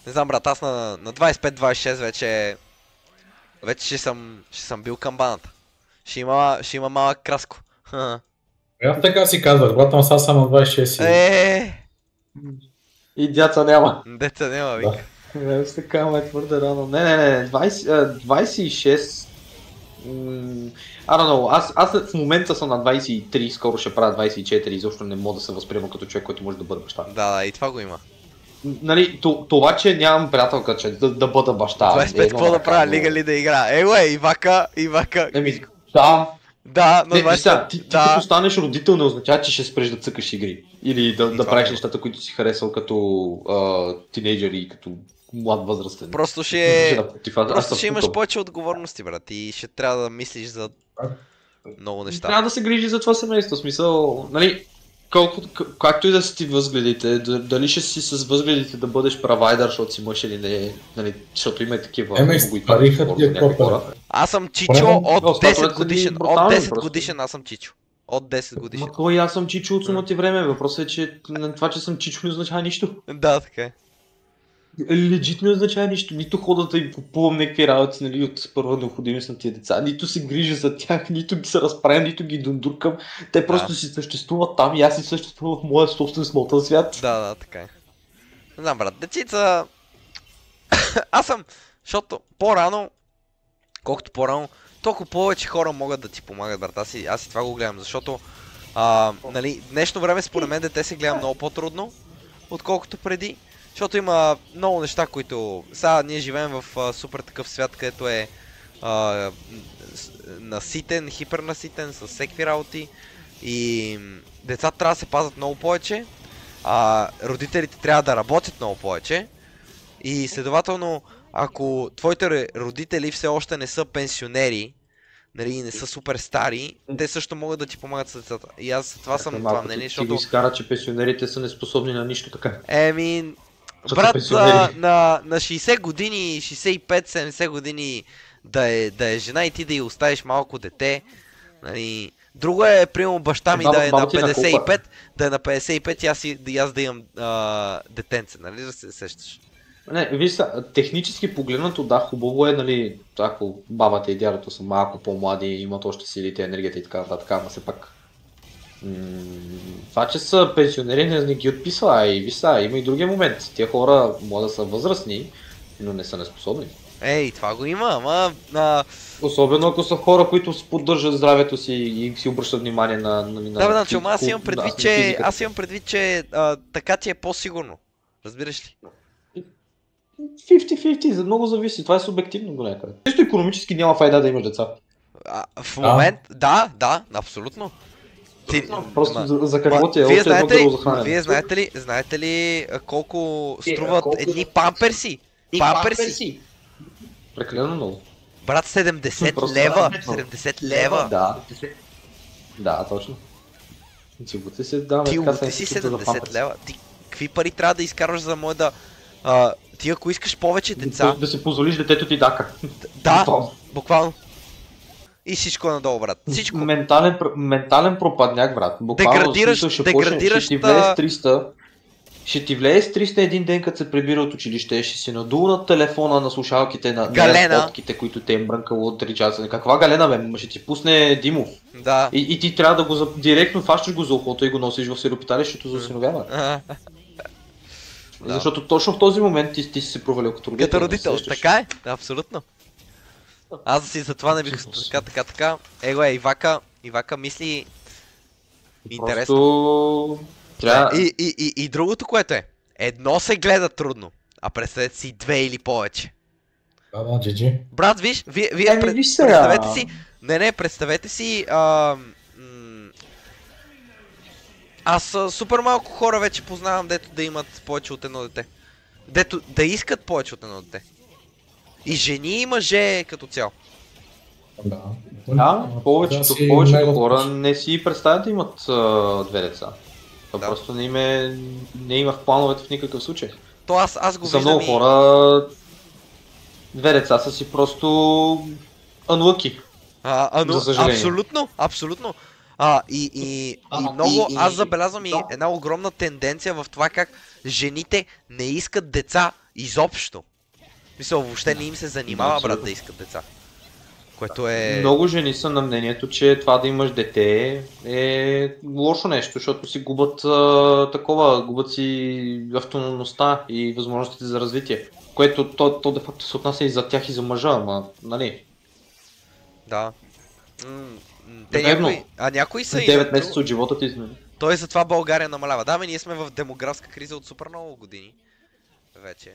Не знам, брат, аз на 25-26 вече ще съм бил камбаната. Ще има малък краско. Аз така си казвах, братан, сега съм на 26 И дяца няма. Деца няма, вика. Не, така ме твърде рано. Не, 26... I don't know, аз в момента съм на 23, скоро ще правя 24 и защо не мога да се възприема като човек, който може да бъде баща. Да, и това го има. Нали, това, че нямам приятелка, че да бъда баща. 25 какво да правя, лига ли да игра? Ивака. Еми, да. Да, но ти като станеш родител не означава, че ще спреш да цъкаш игри. Или да правиш нещата, които си харесал като тинейджър и като млад възрастен. Просто ще имаш повече отговорности, брат, и ще трябва да мислиш за много неща. Трябва да се грижи за това семейство, в смисъл, нали, както и да си ти възгледите, дали ще си с възгледите да бъдеш провайдър, защото си мъж или не, нали, защото има и такива хора. Аз съм Чичо от 10 годишен, от 10 годишен аз съм Чичо. От 10 годишен. Ма кой аз съм Чичо от сумата и време, въпросът е, че това, че съм Чичо не означава нищо. Да, така е. Легит не означава нищо, нито хода да им купувам някакви работи, нали, от първа необходимост на тия деца, нито се грижа за тях, нито ги се разправям, нито ги дундуркам, те просто си съществуват там и аз си съществувам в моя собствен смълтен свят. Да, така е. Не знам, брат, децица... аз съм, защото колкото по-рано, толкова повече хора могат да ти помагат, брат, аз и това го гледам, защото нали, днешно време според мен дете се гледа много по-трудно, отколкото преди. Защото има много неща, които... Сега ние живеем в супер такъв свят, където е наситен, хипернаситен, с всеки работи. И децата трябва да се пазят много повече, родителите трябва да работят много повече. И следователно, ако твоите родители все още не са пенсионери, нали, не са супер стари, те също могат да ти помагат с децата. И аз това съм това мнение, защото... Ти го изкара, че пенсионерите са неспособни на нищо така. Брат, на 60 години, 65-70 години да е жена и ти да й оставиш малко дете, нали... Друго е, примерно, баща ми да е на 55, и аз да имам детенце, нали, да се сещаш? Не, виж са, технически погледнато, да, хубаво е, нали, ако бабата и дядото са малко по-млади, имат още силите, енергията и така нататък, ама все пак... това, че са пенсионери не ги отписва, и виж са, има и другия момент. Тия хора могат да са възрастни, но не са неспособни. Това го има, ама... Особено ако са хора, които поддържат здравето си и си обръщат внимание на... Да, аз имам предвид, че така ти е по-сигурно. Разбираш ли? 50-50, за много зависи, това е субективно до някъде. Чисто икономически няма файда да имаш деца. В момент, да, абсолютно. Просто за какво ти е още едно гърло за хранене. Вие знаете ли колко струват едни памперси? Памперси! Прекалено много. Брат, 70 лева! 70 лева! Да, точно. Ти си си 70 лева. Ти какви пари трябва да изкарваш за мое да... Ти ако искаш повече деца... Да си позволиш детето ти дака. Да, буквално. И всичко надолу, брат. Всичко. Ментален пропадняк, брат. Буквално ще ти влезе с 300 един ден, като се прибира от училище, ще си надул на телефона, на слушалките, на фотките, които те им брънкало от 3 часа. Каква галена, бе? Ще ти пусне Димов. Да. И ти трябва да го директно фащаш го за ухото и го носиш в сиропиталището за осиновяване. Да. Защото точно в този момент ти си се провалил като родител. Като родител, така е, абсолютно. Аз си за това не бих така. Ивака мисли интересно. И другото, което е, едно се гледа трудно, а представете си 2 или повече. GG. Брат, виж, вие представете си, аз супер малко хора вече познавам, дето да имат повече от едно дете. Дето да искат повече от едно дете. И жени и мъже като цяло. Да, повечето хора не си представят да имат 2 деца. Това просто не има в плановете в никакъв случай. То аз го виждам. За много хора 2 деца са си просто unlucky. Абсолютно. И аз забелязвам и една огромна тенденция в това как жените не искат деца Изобщо. Мисля, въобще не им се занимава, брат, абсолютно. да искат деца. Което е... Много жени са на мнението, че това да имаш дете е лошо нещо, защото си губят губят си автономността и възможностите за развитие. Което то де факто се отнася и за тях и за мъжа, ама, нали? Да. Те Верно. някои... А някои са и... 9 месеца от живота ти, нали? Той затова България намалява. Да, ние сме в демографска криза от супер много години. Вече.